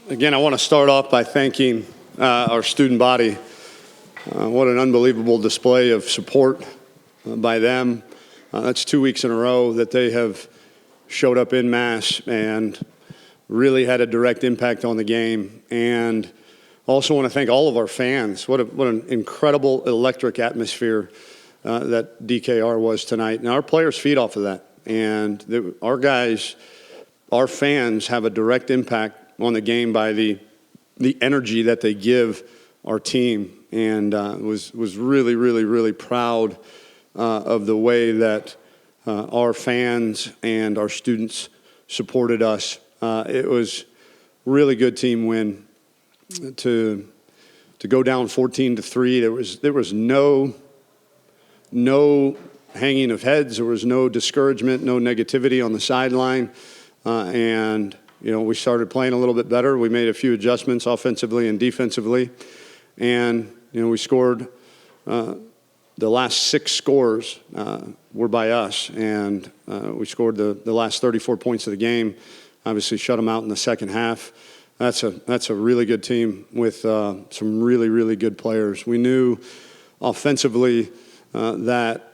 Again, I want to start off by thanking our student body. What an unbelievable display of support by them. That's 2 weeks in a row that they have showed up en masse and really had a direct impact on the game. And also want to thank all of our fans. What an incredible electric atmosphere that DKR was tonight. And our players feed off of that. And our guys, our fans have a direct impact on the game by the energy that they give our team. And was really, really, really proud of the way that our fans and our students supported us. It was really good team win to go down 14-3. There was no hanging of heads. There was no discouragement, no negativity on the sideline, and we started playing a little bit better. We made a few adjustments offensively and defensively, and we scored. The last 6 scores were by us, and we scored the last 34 points of the game. Obviously, shut them out in the second half. That's a really good team with some really, really good players. We knew offensively that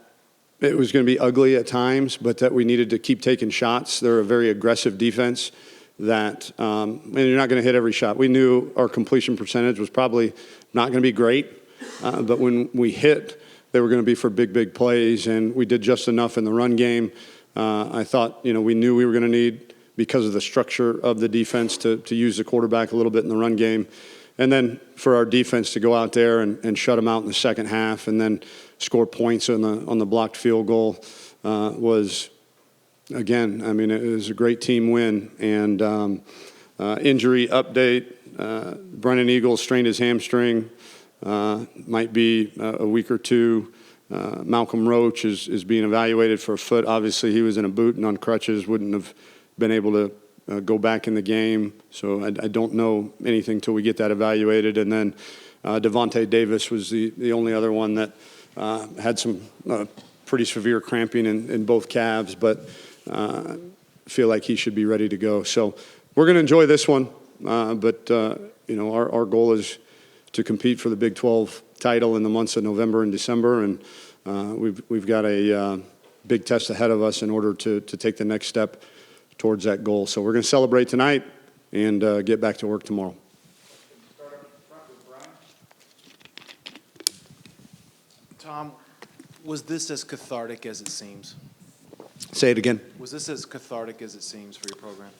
it was going to be ugly at times, but that we needed to keep taking shots. They're a very aggressive defense that, and you're not going to hit every shot. We knew our completion percentage was probably not going to be great, but when we hit, they were going to be for big, big plays, and we did just enough in the run game. I thought, we knew we were going to need, because of the structure of the defense, to use the quarterback a little bit in the run game. And then for our defense to go out there and shut them out in the second half and then score points on the blocked field goal was, again, it was a great team win. And injury update, Brennan Eagles strained his hamstring, might be a week or two. Malcolm Roach is being evaluated for a foot. Obviously, he was in a boot and on crutches, wouldn't have been able to go back in the game. So I don't know anything till we get that evaluated. And then Devontae Davis was the only other one that had some pretty severe cramping in both calves, but feel like he should be ready to go. So we're going to enjoy this one, but our goal is to compete for the Big 12 title in the months of November and December, and we've got a big test ahead of us in order to take the next step towards that goal. So we're going to celebrate tonight and get back to work tomorrow. Tom, was this as cathartic as it seems? Say it again. Was this as cathartic as it seems for your program?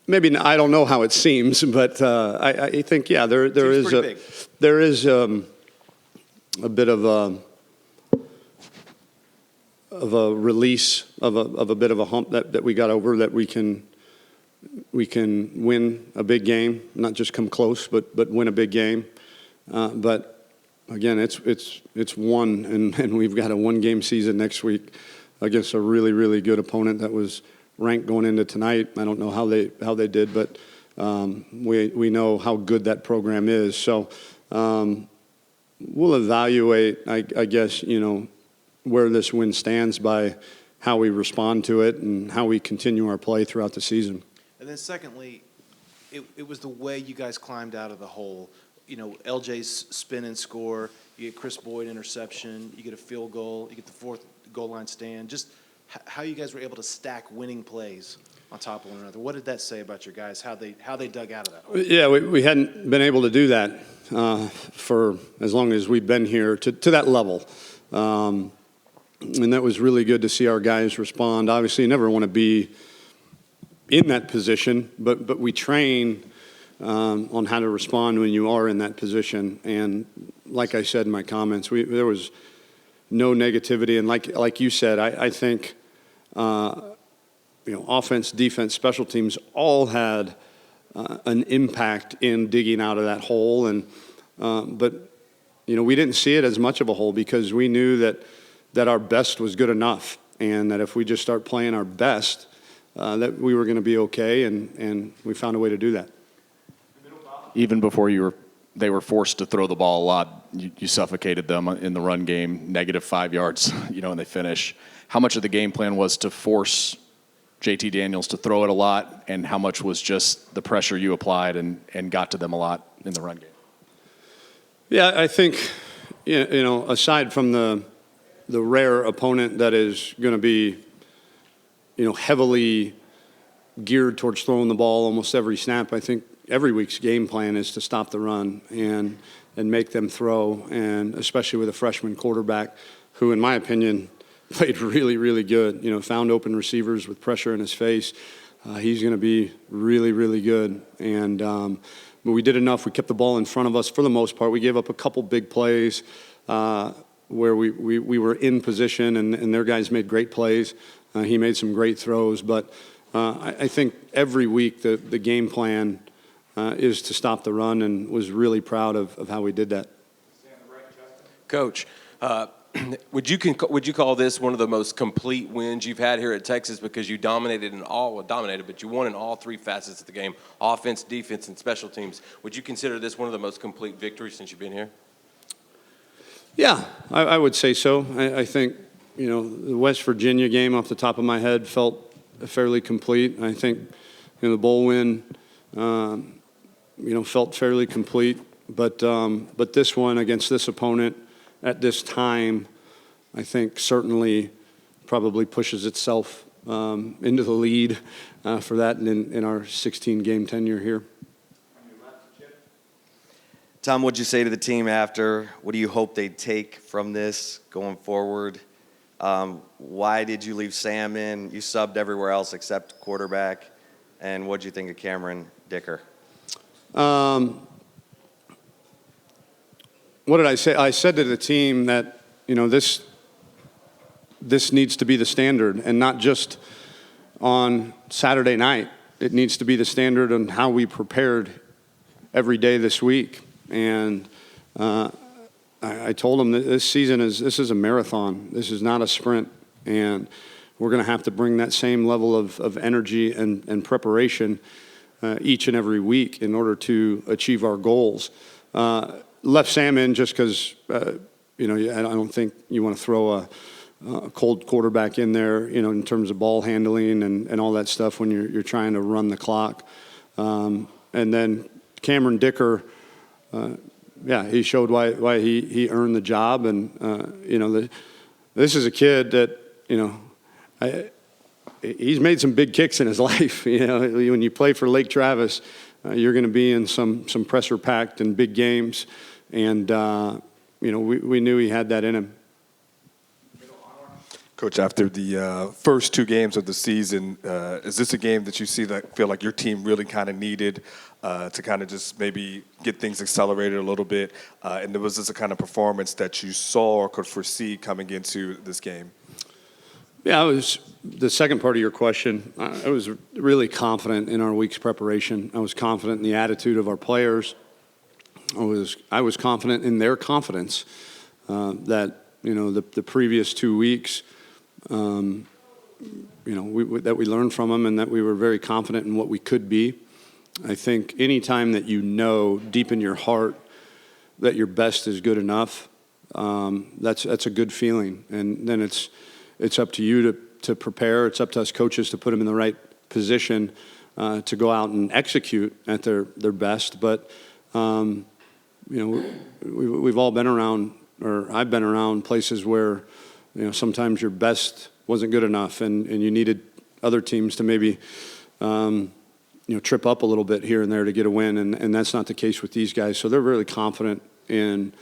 Maybe I don't know how it seems, but I think there is a bit of a release of a bit of a hump that we got over, that we can win a big game, not just come close, but win a big game. But again, it's one, and we've got a 1-game season next week against a really, really good opponent that was ranked going into tonight. I don't know how they did, but we know how good that program is. So we'll evaluate, I guess, where this win stands by how we respond to it and how we continue our play throughout the season. And then secondly, it was the way you guys climbed out of the hole. LJ's spin and score, you get Chris Boyd interception, you get a field goal, you get the 4th goal line stand. Just how you guys were able to stack winning plays on top of one another. What did that say about your guys, how they dug out of that hole? Yeah, we hadn't been able to do that for as long as we've been here to that level. And that was really good to see our guys respond. Obviously, you never want to be in that position, but we train on how to respond when you are in that position. And like I said in my comments, there was no negativity. And like you said, I think offense, defense, special teams all had an impact in digging out of that hole. And but we didn't see it as much of a hole because we knew that our best was good enough, and that if we just start playing our best, that we were going to be okay, and we found a way to do that. Even before they were forced to throw the ball a lot, you suffocated them in the run game, -5 yards, and they finish. How much of the game plan was to force JT Daniels to throw it a lot, and how much was just the pressure you applied and got to them a lot in the run game? Yeah, I think, aside from the rare opponent that is going to be, heavily geared towards throwing the ball almost every snap, I think every week's game plan is to stop the run and make them throw, and especially with a freshman quarterback who, in my opinion, played really, really good. Found open receivers with pressure in his face. He's going to be really, really good. And but we did enough. We kept the ball in front of us for the most part. We gave up a couple big plays where we were in position, and their guys made great plays. He made some great throws. But I think every week the game plan is to stop the run, and was really proud of how we did that. Coach, would you call this one of the most complete wins you've had here at Texas, because you but you won in all three facets of the game: offense, defense, and special teams? Would you consider this one of the most complete victories since you've been here? Yeah, I would say so. I think, the West Virginia game off the top of my head felt fairly complete. I think, the bowl win, felt fairly complete. But this one against this opponent at this time, I think certainly probably pushes itself into the lead for that in our 16-game tenure here. Tom, what'd you say to the team after? What do you hope they take from this going forward? Why did you leave Sam in? You subbed everywhere else except quarterback. And what'd you think of Cameron Dicker? What did I say? I said to the team that, this needs to be the standard, and not just on Saturday night. It needs to be the standard on how we prepared every day this week. And I told them that this is a marathon. This is not a sprint. And we're going to have to bring that same level of energy and preparation each and every week in order to achieve our goals. Left Sam in just because, I don't think you want to throw a cold quarterback in there, in terms of ball handling and all that stuff when you're trying to run the clock. And then Cameron Dicker, he showed why he earned the job. And, this is a kid that, he's made some big kicks in his life. When you play for Lake Travis, you're going to be in some pressure-packed and big games. And, we knew he had that in him. Coach, after the first two games of the season, is this a game that you feel like your team really kind of needed to kind of just maybe get things accelerated a little bit? And was this a kind of performance that you saw or could foresee coming into this game? Yeah, it was the second part of your question. I was really confident in our week's preparation. I was confident in the attitude of our players. I was confident in their confidence that the previous 2 weeks, that we learned from them, and that we were very confident in what we could be. I think any time that deep in your heart that your best is good enough, that's a good feeling. And then it's up to you to prepare. It's up to us coaches to put them in the right position to go out and execute at their best. But we've all been around, or I've been around places where sometimes your best wasn't good enough, and you needed other teams to maybe trip up a little bit here and there to get a win, and that's not the case with these guys. So they're really confident in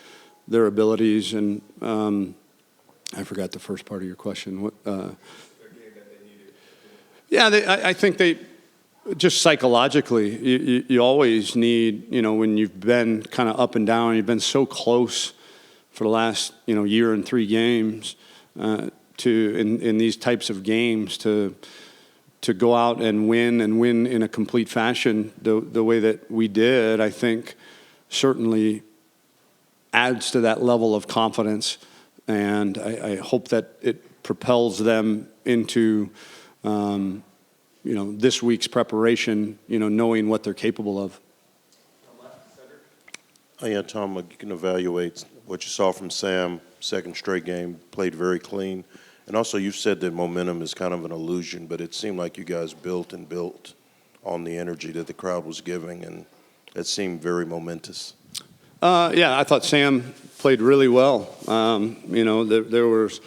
their abilities. And I forgot the first part of your question. I think they just psychologically, you always need, when you've been kind of up and down, you've been so close for the last year and 3 games in these types of games to go out and win in a complete fashion the way that we did. I think certainly adds to that level of confidence, and I hope that it propels them into this week's preparation, knowing what they're capable of. Yeah, Tom, you can evaluate what you saw from Sam. Second straight game, played very clean, And also, you said that momentum is kind of an illusion, but it seemed like you guys built and built on the energy that the crowd was giving, and it seemed very momentous. Yeah, I thought Sam played really well. There was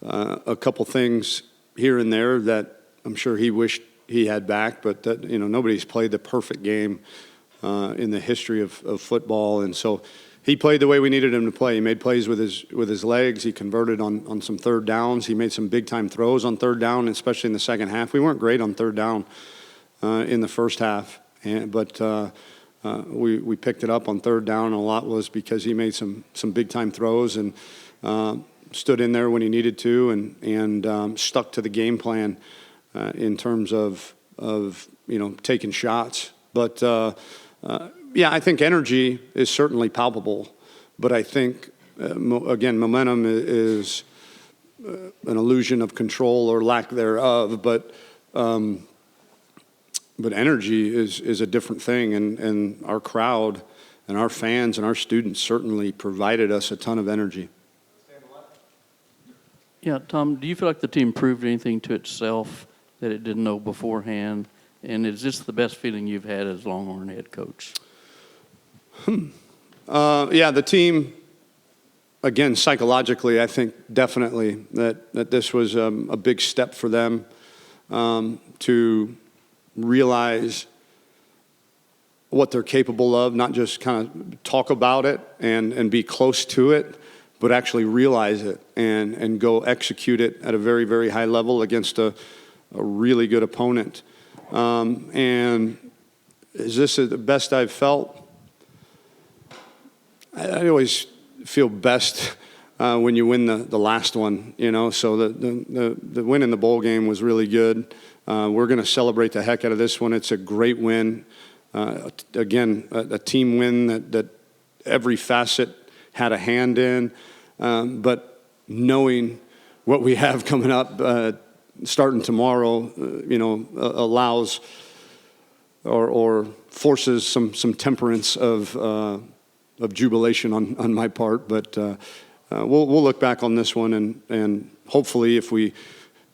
a couple things here and there that I'm sure he wished he had back, but that, nobody's played the perfect game in the history of football, and so he played the way we needed him to play. He made plays with his legs. He converted on some third downs. He made some big time throws on third down, especially in the second half. We weren't great on third down in the first half, but we picked it up on third down, and a lot was because he made some big time throws and stood in there when he needed to, and stuck to the game plan in terms of taking shots. But yeah, I think energy is certainly palpable, but I think again, momentum is an illusion of control or lack thereof. But energy is a different thing, and our crowd and our fans and our students certainly provided us a ton of energy. Yeah, Tom, do you feel like the team proved anything to itself that it didn't know beforehand? And is this the best feeling you've had as Longhorn head coach? Yeah, the team, again, psychologically, I think definitely that this was a big step for them to realize what they're capable of, not just kind of talk about it and be close to it, but actually realize it and go execute it at a very, very high level against a really good opponent. And is this the best I've felt? I always feel best when you win the last one, so the win in the bowl game was really good. We're going to celebrate the heck out of this one. It's a great win. Again, a team win that every facet had a hand in. But knowing what we have coming up, starting tomorrow, allows or forces some temperance of jubilation on my part. But we'll look back on this one and hopefully, if we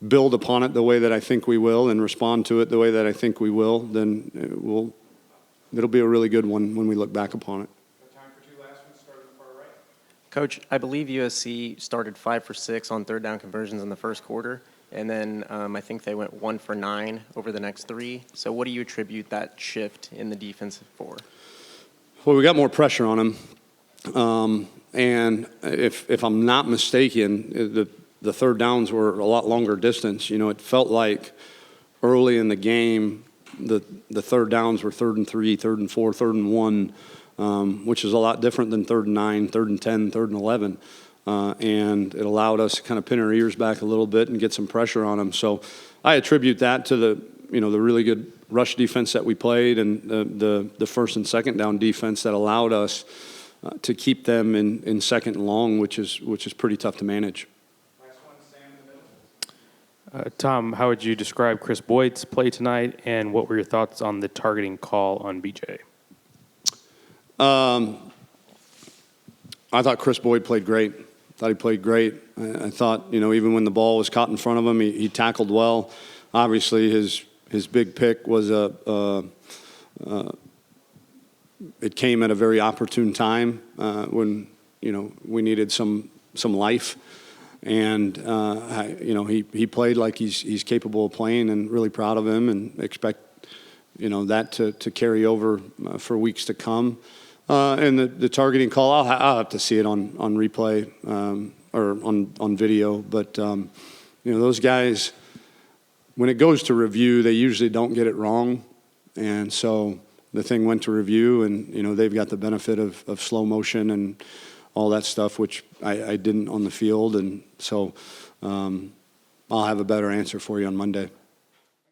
build upon it the way that I think we will and respond to it the way that I think we will, then it'll be a really good one when we look back upon it. Coach, I believe USC started 5 for 6 on third down conversions in the first quarter, and then I think they went 1 for 9 over the next 3. So what do you attribute that shift in the defense for? Well, we got more pressure on them, and if I'm not mistaken, the third downs were a lot longer distance. It felt like early in the game the third downs were 3rd and 3, 3rd and 4, 3rd and 1. Which is a lot different than 3rd and 9, 3rd and 10, 3rd and 11. And it allowed us to kind of pin our ears back a little bit and get some pressure on them. So I attribute that to the really good rush defense that we played and the first and second down defense that allowed us to keep them in second and long, which is pretty tough to manage. Tom, how would you describe Chris Boyd's play tonight, and what were your thoughts on the targeting call on BJ? I thought Chris Boyd played great. I thought, even when the ball was caught in front of him, he tackled well. Obviously, his big pick was it came at a very opportune time when we needed some life, and he played like he's capable of playing, and really proud of him, and expect that to carry over for weeks to come. And the targeting call, I'll have to see it on replay or on video. But those guys, when it goes to review, they usually don't get it wrong. And so the thing went to review, and they've got the benefit of slow motion and all that stuff, which I didn't on the field. And so I'll have a better answer for you on Monday.